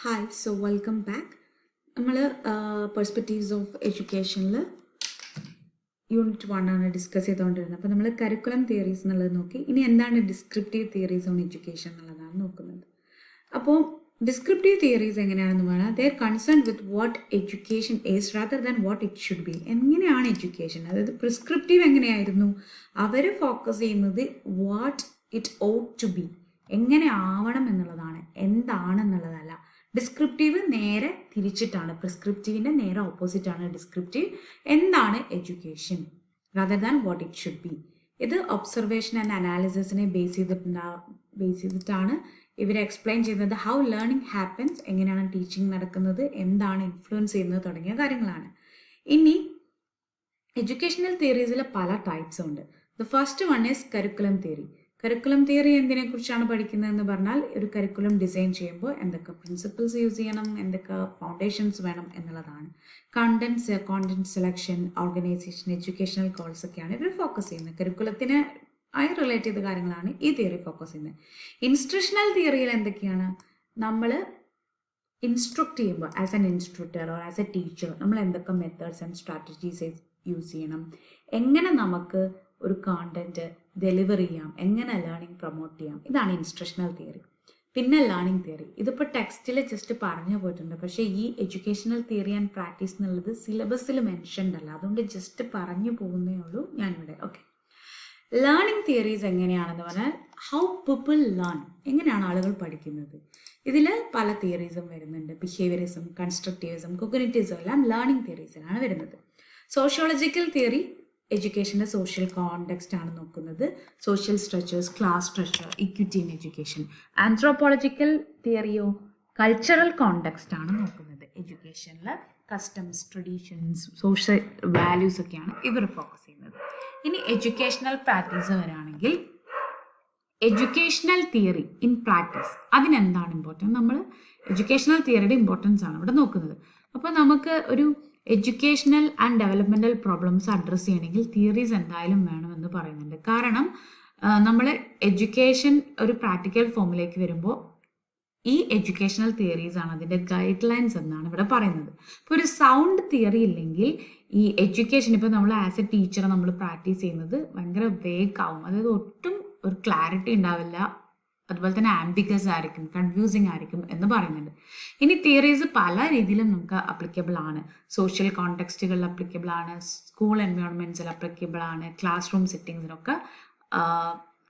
Hi, so welcome back. നമ്മൾ perspectives of എഡ്യൂക്കേഷനിൽ unit 1 ആണ് discuss ചെയ്തുകൊണ്ടിരുന്നത്. അപ്പോൾ നമ്മൾ കരിക്കുലം തിയറീസ് എന്നുള്ളത് നോക്കി. ഇനി എന്താണ് ഡിസ്ക്രിപ്റ്റീവ് തിയറീസ് ഓൺ എഡ്യൂക്കേഷൻ എന്നുള്ളതാണ് നോക്കുന്നത്. അപ്പോൾ ഡിസ്ക്രിപ്റ്റീവ് തിയറീസ് എങ്ങനെയാണെന്ന് പറഞ്ഞാൽ they are concern with what education is rather than what it should be. എങ്ങനെയാണ് എഡ്യൂക്കേഷൻ, അതായത് പ്രിസ്ക്രിപ്റ്റീവ് എങ്ങനെയായിരുന്നു, അവർ ഫോക്കസ് ചെയ്യുന്നത് what it ought to be, എങ്ങനെ ആവണം എന്നുള്ളതാണ്, എന്താണെന്നുള്ളതല്ല. ഡിസ്ക്രിപ്റ്റീവ് നേരെ തിരിച്ചിട്ടാണ്, പ്രിസ്ക്രിപ്റ്റീവിൻ്റെ നേരെ ഓപ്പോസിറ്റാണ് ഡിസ്ക്രിപ്റ്റീവ്. എന്താണ് education rather than what it should be. ഇത് ഒബ്സർവേഷൻ ആൻഡ് അനാലിസിസിനെ ബേസ് ചെയ്തിട്ടാണ് ഇവർ എക്സ്പ്ലെയിൻ ചെയ്യുന്നത്. ഹൗ ലേണിംഗ് ഹാപ്പൻസ്, എങ്ങനെയാണ് ടീച്ചിങ് നടക്കുന്നത്, എന്താണ് ഇൻഫ്ലുവൻസ് ചെയ്യുന്നത് തുടങ്ങിയ കാര്യങ്ങളാണ്. ഇനി എഡ്യൂക്കേഷണൽ തിയറീസിൽ പല ടൈപ്സ് ഉണ്ട്. The first one is curriculum theory. Curriculum theory എന്തിനെക്കുറിച്ചാണ് പഠിക്കുന്നതെന്ന് പറഞ്ഞാൽ ഒരു കരിക്കുലം ഡിസൈൻ ചെയ്യുമ്പോൾ എന്തൊക്കെ പ്രിൻസിപ്പിൾസ് യൂസ് ചെയ്യണം, എന്തൊക്കെ ഫൗണ്ടേഷൻസ് വേണം എന്നുള്ളതാണ്. Content selection, organisation, educational goals ഒക്കെയാണ് ഇവർ ഫോക്കസ് ചെയ്യുന്നത്. കരിക്കുലത്തിന് ആയി റിലേറ്റ് ചെയ്ത കാര്യങ്ങളാണ് ഈ തിയറി ഫോക്കസ് ചെയ്യുന്നത്. ഇൻസ്ട്രക്ഷണൽ തിയറിയിൽ എന്തൊക്കെയാണ്, നമ്മൾ ഇൻസ്ട്രക്ട് ചെയ്യുമ്പോൾ as an instructor or as A teacher നമ്മൾ എന്തൊക്കെ മെത്തേഡ്സ് ആൻഡ് സ്ട്രാറ്റജീസ് യൂസ് ചെയ്യണം, എങ്ങനെ നമുക്ക് ഒരു കോണ്ടന്റ് ഡെലിവർ ചെയ്യാം, എങ്ങനെ ലേണിംഗ് പ്രൊമോട്ട് ചെയ്യാം, ഇതാണ് ഇൻസ്ട്രക്ഷണൽ തിയറി. പിന്നെ ലേണിംഗ് തിയറി, ഇതിപ്പോൾ ടെക്സ്റ്റിൽ ജസ്റ്റ് പറഞ്ഞു പോയിട്ടുണ്ട്, പക്ഷേ ഈ എഡ്യൂക്കേഷണൽ തിയറി ആൻഡ് പ്രാക്ടീസ് എന്നുള്ളത് സിലബസിൽ മെൻഷൻഡ് അല്ല, അതുകൊണ്ട് ജസ്റ്റ് പറഞ്ഞു പോകുന്നേ ഉള്ളൂ ഞാനിവിടെ. ഓക്കെ, ലേണിംഗ് തിയറീസ് എങ്ങനെയാണെന്ന് പറഞ്ഞാൽ ഹൗ പീപ്പിൾ ലേൺ, എങ്ങനെയാണ് ആളുകൾ പഠിക്കുന്നത്. ഇതിൽ പല തിയറീസും വരുന്നുണ്ട്. ബിഹേവിയറിസം, കൺസ്ട്രക്റ്റിവിസം, കൊഗ്നിറ്റിവിസം എല്ലാം ലേണിംഗ് തിയറീസിലാണ് വരുന്നത്. സോഷ്യോളജിക്കൽ തിയറി എഡ്യൂക്കേഷൻ്റെ സോഷ്യൽ കോണ്ടെക്സ്റ്റ് ആണ് നോക്കുന്നത്. Social structures, class structure, equity in education. Anthropological തിയറിയോ കൾച്ചറൽ കോണ്ടെക്സ്റ്റ് ആണ് നോക്കുന്നത്. എഡ്യൂക്കേഷനിൽ കസ്റ്റംസ്, ട്രഡീഷൻസ്, സോഷ്യൽ വാല്യൂസ് ഒക്കെയാണ് ഇവർ ഫോക്കസ് ചെയ്യുന്നത്. ഇനി എഡ്യൂക്കേഷണൽ പ്രാക്ടീസ് വരാണെങ്കിൽ എഡ്യൂക്കേഷണൽ തിയറി ഇൻ പ്രാക്ടീസ്, അതിനെന്താണ് ഇമ്പോർട്ടൻറ്റ്, നമ്മൾ എഡ്യൂക്കേഷണൽ തിയറിയുടെ ഇമ്പോർട്ടൻസ് ആണ് ഇവിടെ നോക്കുന്നത്. അപ്പോൾ നമുക്ക് ഒരു educational and developmental problems address ചെയ്യണമെങ്കിൽ തിയറീസ് എന്തായാലും വേണമെന്ന് പറയുന്നുണ്ട്. കാരണം നമ്മൾ എഡ്യൂക്കേഷൻ ഒരു പ്രാക്ടിക്കൽ ഫോമിലേക്ക് വരുമ്പോൾ ഈ എഡ്യൂക്കേഷണൽ തിയറീസ് ആണ് അതിൻ്റെ ഗൈഡ് ലൈൻസ് എന്നാണ് ഇവിടെ പറയുന്നത്. ഇപ്പോൾ ഒരു സൗണ്ട് തിയറി ഇല്ലെങ്കിൽ ഈ എഡ്യൂക്കേഷൻ, ഇപ്പോൾ നമ്മൾ ആസ് എ ടീച്ചർ നമ്മൾ പ്രാക്ടീസ് ചെയ്യുന്നത് ഭയങ്കര വേഗ് ആവും, അതായത് ഒട്ടും ഒരു ക്ലാരിറ്റി ഉണ്ടാവില്ല, അതുപോലെ തന്നെ ആംബിഗസ് ആയിരിക്കും, കൺഫ്യൂസിങ് ആയിരിക്കും എന്ന് പറയുന്നുണ്ട്. ഇനി തിയറീസ് പല രീതിയിലും നമുക്ക് അപ്ലിക്കബിൾ ആണ്. സോഷ്യൽ കോണ്ടെക്സ്റ്റുകളിൽ അപ്ലിക്കബിൾ ആണ്, സ്കൂൾ എൻവയോൺമെൻറ്റ്സിൽ അപ്ലിക്കബിൾ ആണ്, ക്ലാസ് റൂം സെറ്റിങ്സിനൊക്കെ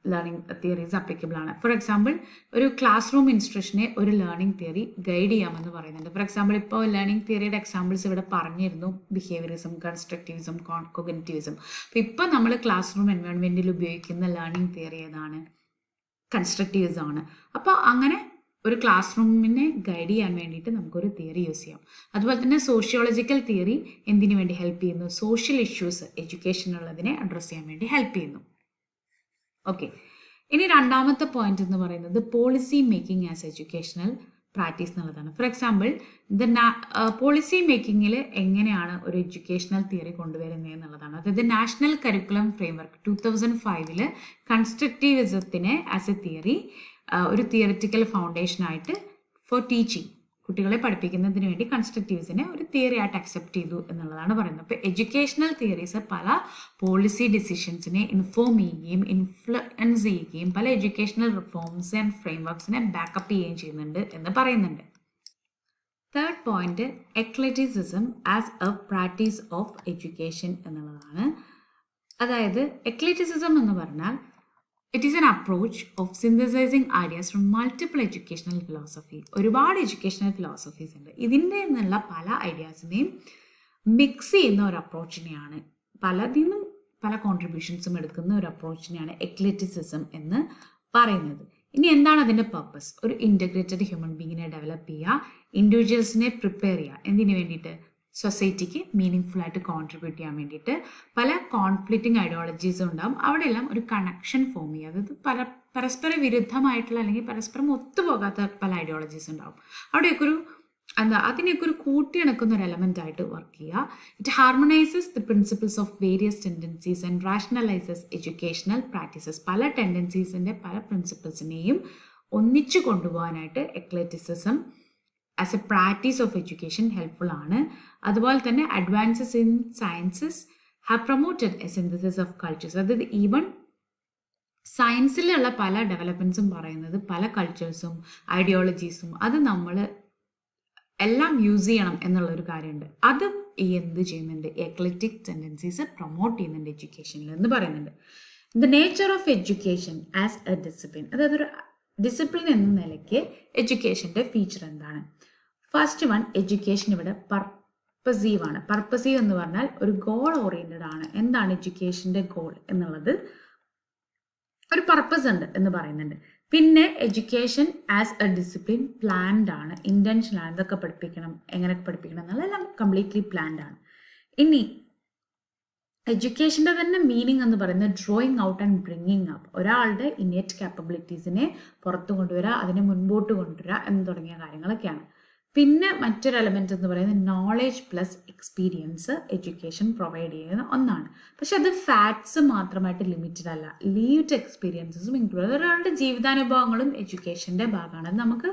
ലേണിംഗ് തിയറീസ് അപ്ലിക്കബിൾ ആണ്. ഫോർ എക്സാമ്പിൾ ഒരു ക്ലാസ് റൂം ഇൻസ്ട്രക്ഷനെ ഒരു ലേണിംഗ് തിയറി ഗൈഡ് ചെയ്യാമെന്ന് പറയുന്നുണ്ട്. ഫോർ എക്സാമ്പിൾ ഇപ്പോൾ ലേണിംഗ് തിയറിയുടെ എക്സാമ്പിൾസ് ഇവിടെ പറഞ്ഞിരുന്നു, ബിഹേവിയറിസം, കൺസ്ട്രക്റ്റിവിസം, കൊഗ്നിറ്റിവിസം. അപ്പോൾ ഇപ്പോൾ നമ്മൾ ക്ലാസ് റൂം എൻവയോൺമെൻറ്റിൽ ഉപയോഗിക്കുന്ന ലേണിംഗ് തിയറി ഏതാണ്, കൺസ്ട്രക്റ്റീവ്സ് ആണ്. അപ്പോൾ അങ്ങനെ ഒരു ക്ലാസ് റൂമിനെ ഗൈഡ് ചെയ്യാൻ വേണ്ടിയിട്ട് നമുക്കൊരു തിയറി യൂസ് ചെയ്യാം. അതുപോലെ തന്നെ സോഷ്യോളജിക്കൽ തിയറി എന്തിനു വേണ്ടി ഹെൽപ്പ് ചെയ്യുന്നു, സോഷ്യൽ ഇഷ്യൂസ് എഡ്യൂക്കേഷനുള്ളതിനെ അഡ്രസ്സ് ചെയ്യാൻ വേണ്ടി ഹെൽപ്പ് ചെയ്യുന്നു. ഓക്കെ, ഇനി രണ്ടാമത്തെ പോയിന്റ് എന്ന് പറയുന്നത് policy making as educational practice എന്നുള്ളതാണ്. ഫോർ എക്സാമ്പിൾ പോളിസി മേക്കിങ്ങിൽ എങ്ങനെയാണ് ഒരു എഡ്യൂക്കേഷണൽ തിയറി കൊണ്ടുവരുന്നത് എന്നുള്ളതാണ്. അതായത് നാഷണൽ കരിക്കുലം ഫ്രെയിംവർക്ക് 2005 കൺസ്ട്രക്റ്റിവിസത്തിനെ ആസ് എ തിയറി ഒരു തിയറിറ്റിക്കൽ ഫൗണ്ടേഷനായിട്ട് ഫോർ ടീച്ചിങ്, കുട്ടികളെ പഠിപ്പിക്കുന്നതിന് വേണ്ടി കൺസ്ട്രക്റ്റിവിസിനെ ഒരു തിയറി ആയിട്ട് അക്സെപ്റ്റ് ചെയ്തു എന്നുള്ളതാണ് പറയുന്നത്. അപ്പോൾ എഡ്യൂക്കേഷണൽ തിയറീസ് പല പോളിസി ഡിസിഷൻസിനെ ഇൻഫോം ചെയ്യുകയും ഇൻഫ്ലുവൻസ് ചെയ്യുകയും പല എഡ്യൂക്കേഷണൽ റിഫോംസ് ആൻഡ് ഫ്രെയിംവർക്സിനെ ബാക്കപ്പ് ചെയ്യുകയും ചെയ്യുന്നുണ്ട് എന്ന് പറയുന്നുണ്ട്. Third point eclecticism as a practice of education എന്നുള്ളതാണ്. അതായത് എക്ലറ്റിസിസം എന്ന് പറഞ്ഞാൽ it is an approach of synthesising ideas from multiple educational philosophy. ഒരുപാട് എഡ്യൂക്കേഷണൽ ഫിലോസഫീസ് ഉണ്ട്, ഇതിൻ്റെ നിന്നുള്ള പല ഐഡിയാസിനെയും മിക്സ് ചെയ്യുന്ന ഒരു അപ്രോച്ചിനെയാണ്, പലതിനും പല കോൺട്രിബ്യൂഷൻസും എടുക്കുന്ന ഒരു അപ്രോച്ചിനെയാണ് എക്ലറ്റിസിസം എന്ന് പറയുന്നത്. ഇനി എന്താണ് അതിൻ്റെ പർപ്പസ്, ഒരു ഇൻ്റഗ്രേറ്റഡ് ഹ്യൂമൻ ബീങ്ങിനെ ഡെവലപ്പ് ചെയ്യുക, ഇൻഡിവിജ്വൽസിനെ പ്രിപ്പയർ ചെയ്യുക, എന്തിനു വേണ്ടിയിട്ട്, സൊസൈറ്റിക്ക് മീനിങ് ഫുൾ ആയിട്ട് കോൺട്രിബ്യൂട്ട് ചെയ്യാൻ വേണ്ടിയിട്ട്. പല കോൺഫ്ലിക്റ്റിംഗ് ഐഡിയോളജീസും ഉണ്ടാകും, അവിടെയെല്ലാം ഒരു കണക്ഷൻ ഫോം ചെയ്യുക, അതായത് പരസ്പര വിരുദ്ധമായിട്ടുള്ള അല്ലെങ്കിൽ പരസ്പരം ഒത്തുപോകാത്ത പല ഐഡിയോളജീസ് ഉണ്ടാകും, അവിടെയൊക്കെ ഒരു അതിനെയൊക്കെ ഒരു കൂട്ടിയിണക്കുന്ന ഒരു എലമെൻ്റ് ആയിട്ട് വർക്ക് ചെയ്യുക. It harmonises the principles of various tendencies and rationalises educational practices. പല ടെൻഡൻസീസിൻ്റെ പല പ്രിൻസിപ്പിൾസിനെയും ഒന്നിച്ചു കൊണ്ടുപോകാനായിട്ട് eclecticism as a practice of education helpful ആണ്. അതുപോലെ തന്നെ advances in sciences have promoted a synthesis of cultures. അതായത് ഈവൻ സയൻസിലുള്ള പല ഡെവലപ്മെൻറ്റ്സും പറയുന്നത് പല കൾച്ചേഴ്സും ഐഡിയോളജീസും അത് നമ്മൾ എല്ലാം യൂസ് ചെയ്യണം എന്നുള്ളൊരു കാര്യമുണ്ട്. അത് എന്ത് ചെയ്യുന്നുണ്ട്, എക്ലക്റ്റിക് ടെൻഡൻസീസ് പ്രൊമോട്ട് ചെയ്യുന്നുണ്ട് എഡ്യൂക്കേഷനിൽ എന്ന് പറയുന്നുണ്ട്. The nature of education as A discipline, അതായത് ഒരു ഡിസിപ്ലിൻ എന്ന നിലയ്ക്ക് എഡ്യൂക്കേഷൻ്റെ ഫീച്ചർ എന്താണ്? ഫസ്റ്റ് വൺ, എഡ്യൂക്കേഷൻ ഇവിടെ പർപ്പസീവ് ആണ്. പർപ്പസീവ് എന്ന് പറഞ്ഞാൽ ഒരു ഗോൾ ഓറിയൻറ്റഡ് ആണ്. എന്താണ് എഡ്യൂക്കേഷൻ്റെ ഗോൾ എന്നുള്ളത്? ഒരു പർപ്പസ് ഉണ്ട് എന്ന് പറയുന്നുണ്ട്. പിന്നെ education as A discipline planned ആണ്, ഇൻറ്റൻഷനൽ ആണ്. ഇതൊക്കെ പഠിപ്പിക്കണം, എങ്ങനെയൊക്കെ പഠിപ്പിക്കണം എന്നുള്ളതെല്ലാം കംപ്ലീറ്റ്ലി പ്ലാൻഡ് ആണ്. ഇനി എഡ്യൂക്കേഷൻ്റെ തന്നെ മീനിങ് എന്ന് പറയുന്നത് drawing out and bringing up, ഒരാളുടെ ഇന്നേറ്റ് കാപ്പബിലിറ്റീസിനെ പുറത്തു കൊണ്ടുവരിക, അതിനെ മുൻപോട്ട് കൊണ്ടുവരിക എന്ന് തുടങ്ങിയ കാര്യങ്ങളൊക്കെയാണ്. പിന്നെ മറ്റൊരു എലമെന്റ് എന്ന് പറയുന്നത് knowledge plus experience education provide ചെയ്യുന്ന ഒന്നാണ്. പക്ഷെ അത് ഫാക്ട്സ് മാത്രമായിട്ട് ലിമിറ്റഡ് അല്ല, ലീവ്ഡ് എക്സ്പീരിയൻസസും ഇൻക്ലൂഡ്. ഒരാളുടെ ജീവിതാനുഭവങ്ങളും എഡ്യൂക്കേഷൻ്റെ ഭാഗമാണ്. നമുക്ക്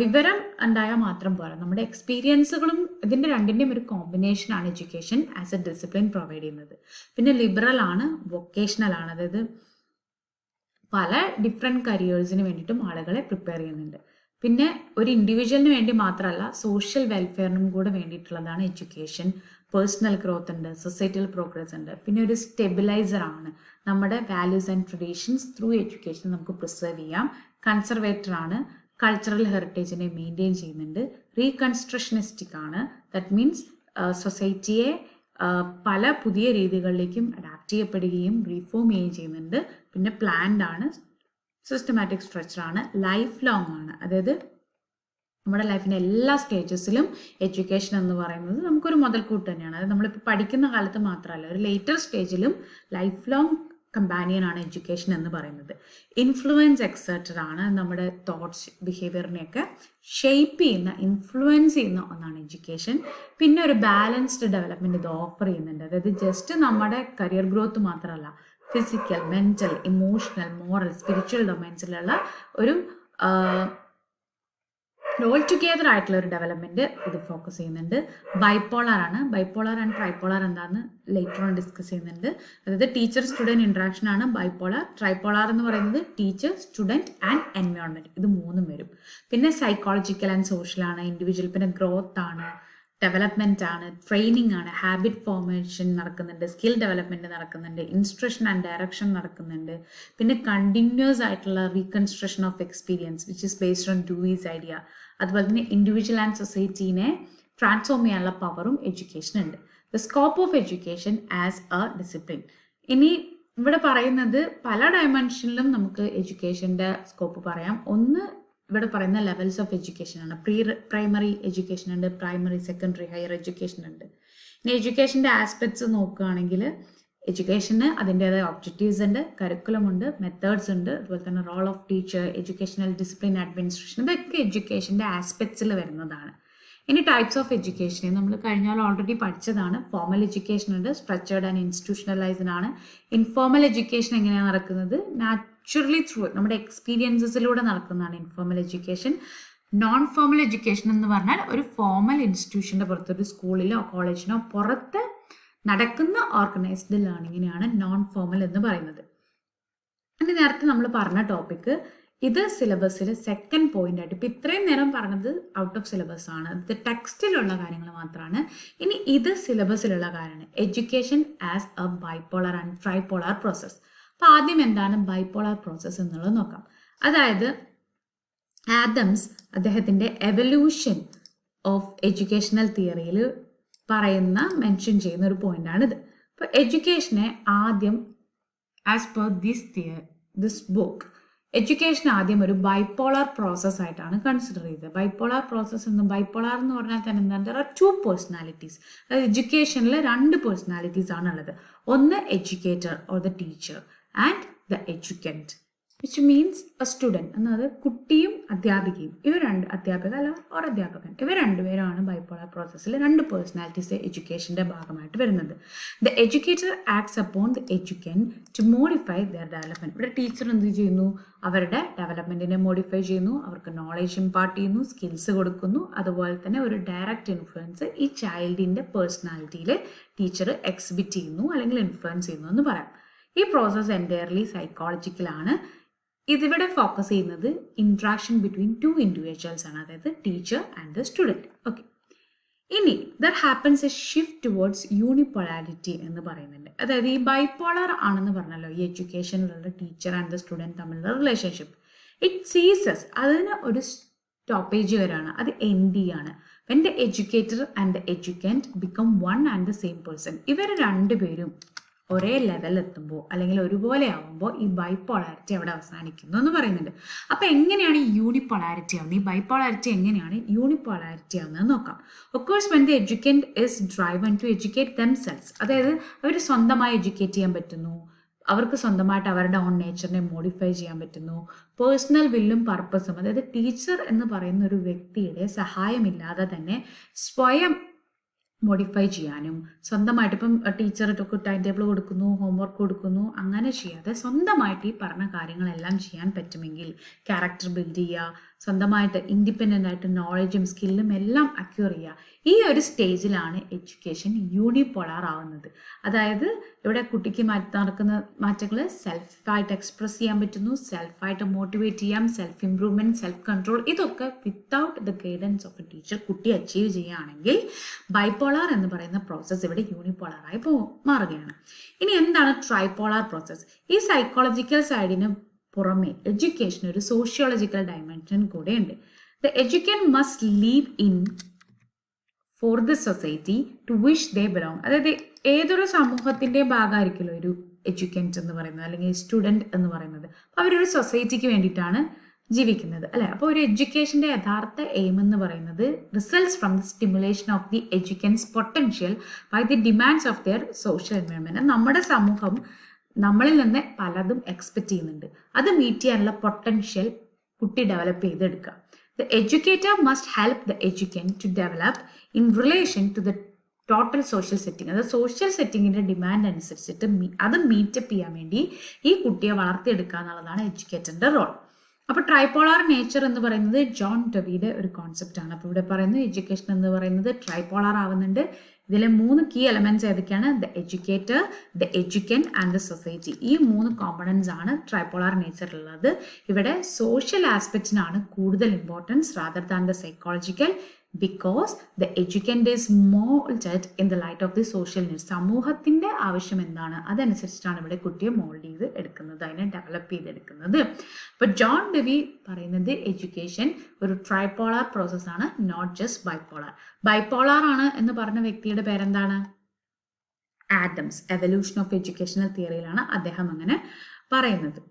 വിവരം ഉണ്ടായാൽ മാത്രം പോരാ, നമ്മുടെ എക്സ്പീരിയൻസുകളും ഇതിൻ്റെ രണ്ടിൻ്റെയും ഒരു കോമ്പിനേഷനാണ് education as A discipline provide ചെയ്യുന്നത്. പിന്നെ ലിബറൽ ആണ്, വൊക്കേഷണൽ ആണ്, അതായത് പല ഡിഫറെൻറ്റ് കരിയേഴ്സിന് വേണ്ടിയിട്ടും ആളുകളെ പ്രിപ്പയർ ചെയ്യുന്നുണ്ട്. പിന്നെ ഒരു ഇൻഡിവിജ്വലിന് വേണ്ടി മാത്രമല്ല, സോഷ്യൽ വെൽഫെയറിനും കൂടെ വേണ്ടിയിട്ടുള്ളതാണ് എഡ്യൂക്കേഷൻ. പേഴ്സണൽ ഗ്രോത്ത് ഉണ്ട്, സൊസൈറ്റിയൽ പ്രോഗ്രസ് ഉണ്ട്. പിന്നെ ഒരു സ്റ്റെബിലൈസർ ആണ്, നമ്മുടെ values and traditions through education നമുക്ക് പ്രിസർവ് ചെയ്യാം. കൺസർവേറ്റർ ആണ്, കൾച്ചറൽ ഹെറിറ്റേജിനെ മെയിൻറ്റെയിൻ ചെയ്യുന്നുണ്ട്. റീകൺസ്ട്രക്ഷനിസ്റ്റിക് ആണ്, ദാറ്റ് മീൻസ് സൊസൈറ്റിയെ പല പുതിയ രീതികളിലേക്കും അഡാപ്റ്റ് ചെയ്യപ്പെടുകയും റീഫോം ചെയ്യുകയും ചെയ്യുന്നുണ്ട്. പിന്നെ പ്ലാൻഡ് ആണ്, സിസ്റ്റമാറ്റിക് സ്ട്രക്ചർ ആണ്, ലൈഫ് ലോങ് ആണ്. അതായത് നമ്മുടെ ലൈഫിൻ്റെ എല്ലാ സ്റ്റേജസിലും എഡ്യൂക്കേഷൻ എന്ന് പറയുന്നത് നമുക്കൊരു മുതൽക്കൂട്ട് തന്നെയാണ്. അത് നമ്മളിപ്പോൾ പഠിക്കുന്ന കാലത്ത് മാത്രമല്ല, ഒരു ലേറ്റർ സ്റ്റേജിലും ലൈഫ് ലോങ് കമ്പാനിയൻ ആണ് എഡ്യൂക്കേഷൻ എന്ന് പറയുന്നത്. ഇൻഫ്ലുവൻസ് എക്സർട്ടർ ആണ്, നമ്മുടെ തോട്ട്സ് ബിഹേവിയറിനെയൊക്കെ ഷേപ്പ് ചെയ്യുന്ന, ഇൻഫ്ലുവൻസ് ചെയ്യുന്ന ഒന്നാണ് എഡ്യൂക്കേഷൻ. പിന്നെ ഒരു ബാലൻസ്ഡ് ഡെവലപ്മെൻറ്റ് ഇത് ഓഫർ ചെയ്യുന്നുണ്ട്. അതായത് ജസ്റ്റ് നമ്മുടെ കരിയർ ഗ്രോത്ത് മാത്രമല്ല, physical, mental, emotional, moral, spiritual ഡൊമൈൻസിലുള്ള ഒരു ഓൾ ടുഗെദർ ആയിട്ടുള്ള ഒരു ഡെവലപ്മെൻറ്റ് ഇത് ഫോക്കസ് ചെയ്യുന്നുണ്ട്. ബൈപ്പോളർ ആണ്, ബൈപ്പോളർ ആൻഡ് ട്രൈപ്പോളർ എന്താണെന്ന് ലേറ്റർ ഓൺ ഡിസ്കസ് ചെയ്യുന്നുണ്ട്. അതായത് ടീച്ചർ സ്റ്റുഡൻറ്റ് ഇൻട്രാക്ഷൻ ആണ് ബൈപ്പോളർ. ട്രൈപ്പോളർ എന്ന് പറയുന്നത് ടീച്ചർ, സ്റ്റുഡൻറ്റ് ആൻഡ് എൻവയോൺമെൻറ്റ്, ഇത് മൂന്നും വരും. പിന്നെ സൈക്കോളജിക്കൽ ആൻഡ് സോഷ്യൽ ആണ്, ഇൻഡിവിജ്വൽ. പിന്നെ ഗ്രോത്ത് ആണ്, ഡെവലപ്മെൻറ്റ് ആണ്, ട്രെയിനിങ് ആണ്, ഹാബിറ്റ് ഫോർമേഷൻ നടക്കുന്നുണ്ട്, സ്കിൽ ഡെവലപ്മെൻറ്റ് നടക്കുന്നുണ്ട്, ഇൻസ്ട്രക്ഷൻ ആൻഡ് ഡയറക്ഷൻ നടക്കുന്നുണ്ട്. പിന്നെ കണ്ടിന്യൂസ് ആയിട്ടുള്ള reconstruction of experience which is based on Dewey's idea. അതുപോലെ തന്നെ ഇൻഡിവിജ്വൽ ആൻഡ് സൊസൈറ്റീനെ ട്രാൻസ്ഫോം ചെയ്യാനുള്ള പവറും എഡ്യൂക്കേഷൻ ഉണ്ട്. The scope of education as A discipline. ഇനി ഇവിടെ പറയുന്നത് പല ഡയമെൻഷനിലും നമുക്ക് എഡ്യൂക്കേഷൻ്റെ സ്കോപ്പ് പറയാം. ഒന്ന് ഇവിടെ പറയുന്ന ലെവൽസ് ഓഫ് എഡ്യൂക്കേഷൻ ആണ്. പ്രൈമറി എഡ്യൂക്കേഷൻ ഉണ്ട്, പ്രൈമറി, സെക്കൻഡറി, ഹയർ എഡ്യൂക്കേഷൻ ഉണ്ട്. ഇനി എഡ്യൂക്കേഷൻ്റെ ആസ്പെക്ട്സ് നോക്കുകയാണെങ്കിൽ എഡ്യൂക്കേഷന് അതിൻ്റേതായ ഒബ്ജക്റ്റീവ്സ് ഉണ്ട്, കരിക്കുലം ഉണ്ട്, മെത്തേഡ്സ് ഉണ്ട്, അതുപോലെ തന്നെ role of teacher, educational discipline, administration, ഇതൊക്കെ എഡ്യൂക്കേഷൻ്റെ ആസ്പെക്ട്സിൽ വരുന്നതാണ്. ഇനി ടൈപ്സ് ഓഫ് എഡ്യൂക്കേഷൻ നമ്മൾ കഴിഞ്ഞാൽ ഓൾറെഡി പഠിച്ചതാണ്. ഫോർമൽ എഡ്യൂക്കേഷൻ ഉണ്ട്, സ്ട്രക്ചേർഡ് ആൻഡ് ഇൻസ്റ്റിറ്റ്യൂഷണലൈസ്ഡ് ആണ്. ഇൻഫോർമൽ എഡ്യൂക്കേഷൻ എങ്ങനെയാണ് നടക്കുന്നത്? നാച്ചുറലി ത്രൂ നമ്മുടെ എക്സ്പീരിയൻസസിലൂടെ നടക്കുന്നതാണ് informal education. Non formal education എന്ന് പറഞ്ഞാൽ ഒരു ഫോർമൽ ഇൻസ്റ്റിറ്റ്യൂഷൻ്റെ പുറത്ത്, ഒരു സ്കൂളിലോ കോളേജിനോ പുറത്ത് നടക്കുന്ന ഓർഗനൈസ്ഡ് ലേണിങ്ങിനെയാണ് നോൺ ഫോർമൽ എന്ന് പറയുന്നത്. ഇനി നേരത്തെ നമ്മൾ പറഞ്ഞ ടോപ്പിക്ക് ഇത് സിലബസിൽ സെക്കൻഡ് പോയിന്റ് ആയിട്ട്, ഇപ്പം ഇത്രയും നേരം പറഞ്ഞത് ഔട്ട് ഓഫ് സിലബസ് ആണ്, ഇത് ടെക്സ്റ്റിലുള്ള കാര്യങ്ങൾ മാത്രമാണ്. ഇനി ഇത് സിലബസിലുള്ള കാര്യമാണ്, education as a bipolar and tripolar process. അപ്പം ആദ്യം എന്താണ് ബൈപോളർ പ്രോസസ്സ് എന്നുള്ളത് നോക്കാം. അതായത് ആദംസ് അദ്ദേഹത്തിൻ്റെ എവല്യൂഷൻ ഓഫ് എഡ്യൂക്കേഷണൽ തിയറിയിൽ മെൻഷൻ ചെയ്യുന്ന ഒരു പോയിന്റാണിത്. അപ്പോൾ എഡ്യൂക്കേഷനെ ആദ്യം as per this book education ആദ്യം ഒരു ബൈപോളർ പ്രോസസ് ആയിട്ടാണ് കൺസിഡർ ചെയ്തത്. ബൈപോളർ പ്രോസസ് ബൈപോളർ എന്ന് പറഞ്ഞാൽ തന്നെ എന്താണ്, ദർ ആർ ടു പേഴ്സണാലിറ്റീസ്. അതായത് എഡ്യൂക്കേഷനിൽ രണ്ട് പേഴ്സണാലിറ്റീസ് ആണുള്ളത്. ഒന്ന് educator or the teacher and the educand. Which means a student എന്നത് കുട്ടിയും അധ്യാപികയും ഇവർ അധ്യാപക അല്ല ഒരു അധ്യാപകൻ ഇവർ രണ്ടുപേരാണ് ബൈപ്പോളാർ പ്രോസസ്സിൽ രണ്ട് പേഴ്സണാലിറ്റീസ് എഡ്യൂക്കേഷൻ്റെ ഭാഗമായിട്ട് വരുന്നത്. The educator acts upon the educand to modify their development. ഇവിടെ ടീച്ചർ എന്ത് ചെയ്യുന്നു? അവരുടെ ഡെവലപ്മെൻറ്റിനെ മോഡിഫൈ ചെയ്യുന്നു, അവർക്ക് നോളേജ് ഇമ്പാർട്ട് ചെയ്യുന്നു, സ്കിൽസ് കൊടുക്കുന്നു. അതുപോലെ തന്നെ ഒരു ഡയറക്റ്റ് ഇൻഫ്ലുവൻസ് ഈ ചൈൽഡിൻ്റെ പേഴ്സണാലിറ്റിയിൽ ടീച്ചർ എക്സിബിറ്റ് ചെയ്യുന്നു അല്ലെങ്കിൽ ഇൻഫ്ലുവൻസ് ചെയ്യുന്നു എന്ന് പറയാം. ഈ പ്രോസസ്സ് എൻറ്റയർലി സൈക്കോളജിക്കലാണ്. ഇതിവിടെ ഫോക്കസ് ചെയ്യുന്നത് ഇൻട്രാക്ഷൻ ബിറ്റ്വീൻ ടു ഇൻഡിവിജ്വൽസ് ആണ്, അതായത് teacher and the student. Okay, ഇനി there happens a shift towards unipolarity എന്ന് പറയുന്നുണ്ട്. അതായത് ഈ ബൈപോളർ ആണെന്ന് പറഞ്ഞല്ലോ ഈ എഡ്യൂക്കേഷനിലുള്ള ടീച്ചർ ആൻഡ് ദ സ്റ്റുഡൻറ്റ് തമ്മിലുള്ള റിലേഷൻഷിപ്പ്. ഇറ്റ് സീസസ്, അതിന് ഒരു സ്റ്റോപ്പേജ് വരാണ്, അത് എൻഡ് ആണ്. When the educator and the educand become one and the same person. ഇവർ രണ്ടുപേരും ഒരേ ലെവലെത്തുമ്പോൾ അല്ലെങ്കിൽ ഒരുപോലെ ആവുമ്പോൾ ഈ ബൈപോളാരിറ്റി അവിടെ അവസാനിക്കുന്നു എന്ന് പറയുന്നുണ്ട്. അപ്പോൾ എങ്ങനെയാണ് ഈ യൂണിപോളാരിറ്റി ആവുന്നത്? ഈ ബൈപോളാരിറ്റി എങ്ങനെയാണ് യൂണിപോളാരിറ്റി ആവുന്നത് നോക്കാം. Of course when the educand is driven to educate themselves. അതായത് അവർ സ്വന്തമായി എഡ്യൂക്കേറ്റ് ചെയ്യാൻ പറ്റുന്നു, അവർക്ക് സ്വന്തമായിട്ട് അവരുടെ ഓൺ നേച്ചറിനെ മോഡിഫൈ ചെയ്യാൻ പറ്റുന്നു. പേഴ്സണൽ വില്ലും പർപ്പസും, അതായത് ടീച്ചർ എന്ന് പറയുന്ന ഒരു വ്യക്തിയുടെ സഹായമില്ലാതെ തന്നെ സ്വയം മോഡിഫൈ ചെയ്യാനും സ്വന്തമായിട്ട് ഇപ്പം ടീച്ചർക്ക് ടൈം ടേബിൾ കൊടുക്കുന്നു, ഹോംവർക്ക് കൊടുക്കുന്നു, അങ്ങനെ ചെയ്യാതെ സ്വന്തമായിട്ട് ഈ പറഞ്ഞ കാര്യങ്ങളെല്ലാം ചെയ്യാൻ പറ്റുമെങ്കിൽ ക്യാരക്ടർ ബിൽഡ് ചെയ്യുക, സ്വന്തമായിട്ട് ഇൻഡിപെൻഡൻ്റ് ആയിട്ട് നോളജും സ്കില്ലും എല്ലാം അക്യൂർ ചെയ്യുക. ഈ ഒരു സ്റ്റേജിലാണ് എഡ്യൂക്കേഷൻ യൂണിപോളാർ ആവുന്നത്. അതായത് ഇവിടെ കുട്ടിക്ക് നടക്കുന്ന മാറ്റങ്ങൾ സെൽഫായിട്ട് എക്സ്പ്രസ് ചെയ്യാൻ പറ്റുന്നു, സെൽഫായിട്ട് മോട്ടിവേറ്റ് ചെയ്യാം, സെൽഫ് ഇംപ്രൂവ്മെൻറ്റ്, സെൽഫ് കൺട്രോൾ, ഇതൊക്കെ without the guidance of A teacher കുട്ടി അച്ചീവ് ചെയ്യുകയാണെങ്കിൽ ബൈപോളാർ എന്ന് പറയുന്ന പ്രോസസ്സ് ഇവിടെ യൂണിപോളാറായി മാറുകയാണ്. ഇനി എന്താണ് ട്രൈപോളാർ പ്രോസസ്സ്? ഈ സൈക്കോളജിക്കൽ സൈഡിന് പുറമെ എഡ്യൂക്കേഷൻ ഒരു സോഷ്യോളജിക്കൽ ഡയമെൻഷൻ കൂടെ ഉണ്ട്. The educand must live in for the society to which they belong. അതായത് ഏതൊരു സമൂഹത്തിൻ്റെ ഭാഗമായിരിക്കുമല്ലോ ഒരു എഡ്യൂക്കൻറ്റ് എന്ന് പറയുന്നത് അല്ലെങ്കിൽ സ്റ്റുഡൻറ്റ് എന്ന് പറയുന്നത്. അപ്പോൾ അവരൊരു സൊസൈറ്റിക്ക് വേണ്ടിയിട്ടാണ് ജീവിക്കുന്നത് അല്ലേ. അപ്പോൾ ഒരു എഡ്യൂക്കേഷൻ്റെ യഥാർത്ഥ എയിം എന്ന് പറയുന്നത് results from the stimulation of the educand's potential by the demands of their social environment. നമ്മുടെ സമൂഹം നമ്മളിൽ നിന്ന് പലതും എക്സ്പെക്റ്റ് ചെയ്യുന്നുണ്ട്, അത് മീറ്റ് ചെയ്യാനുള്ള പൊട്ടൻഷ്യൽ കുട്ടി ഡെവലപ്പ് ചെയ്തെടുക്കുക. The educator must help the educand to develop in relation to the total social setting. അത് സോഷ്യൽ സെറ്റിങ്ങിൻ്റെ ഡിമാൻഡ് അനുസരിച്ചിട്ട് അത് മീറ്റപ്പ് ചെയ്യാൻ വേണ്ടി ഈ കുട്ടിയെ വളർത്തിയെടുക്കുക എന്നുള്ളതാണ് എഡ്യൂക്കേറ്ററിൻ്റെ റോൾ. അപ്പോൾ ട്രൈപോളാർ നേച്ചർ എന്ന് പറയുന്നത് ജോൺ ഡെവിയുടെ ഒരു കോൺസെപ്റ്റാണ്. അപ്പോൾ ഇവിടെ പറയുന്നത് എഡ്യൂക്കേഷൻ എന്ന് പറയുന്നത് ട്രൈപോളാർ ആവുന്നുണ്ട്. ഇതിലെ 3 കീ എലമെന്റ്സ് ഏതൊക്കെയാണ്? The educator, the educand and the society. ഈ 3 കോമ്പണൻസ് ആണ് ട്രൈപോളാർ നേച്ചറിലുള്ളത്. ഇവിടെ സോഷ്യൽ ആസ്പെക്റ്റിനാണ് കൂടുതൽ importance rather than the psychological, because the educand is moulded in the light of the social needs. സമൂഹത്തിൻ്റെ ആവശ്യം എന്താണ് അതനുസരിച്ചിട്ടാണ് ഇവിടെ കുട്ടിയെ മോൾഡ് ചെയ്ത് എടുക്കുന്നത്, അതിനെ ഡെവലപ്പ് ചെയ്തെടുക്കുന്നത്. അപ്പോൾ ജോൺ ഡെവി പറയുന്നത് എഡ്യൂക്കേഷൻ ഒരു ട്രൈപോളാർ പ്രോസസ്സാണ്, നോട്ട് ജസ്റ്റ് ബൈപോളാർ. ബൈപോളാർ ആണ് എന്ന് പറഞ്ഞ വ്യക്തിയുടെ പേരെന്താണ്? ആഡംസ്. എവല്യൂഷൻ ഓഫ് എഡ്യൂക്കേഷണൽ തിയറിയിലാണ് അദ്ദേഹം അങ്ങനെ പറയുന്നത്.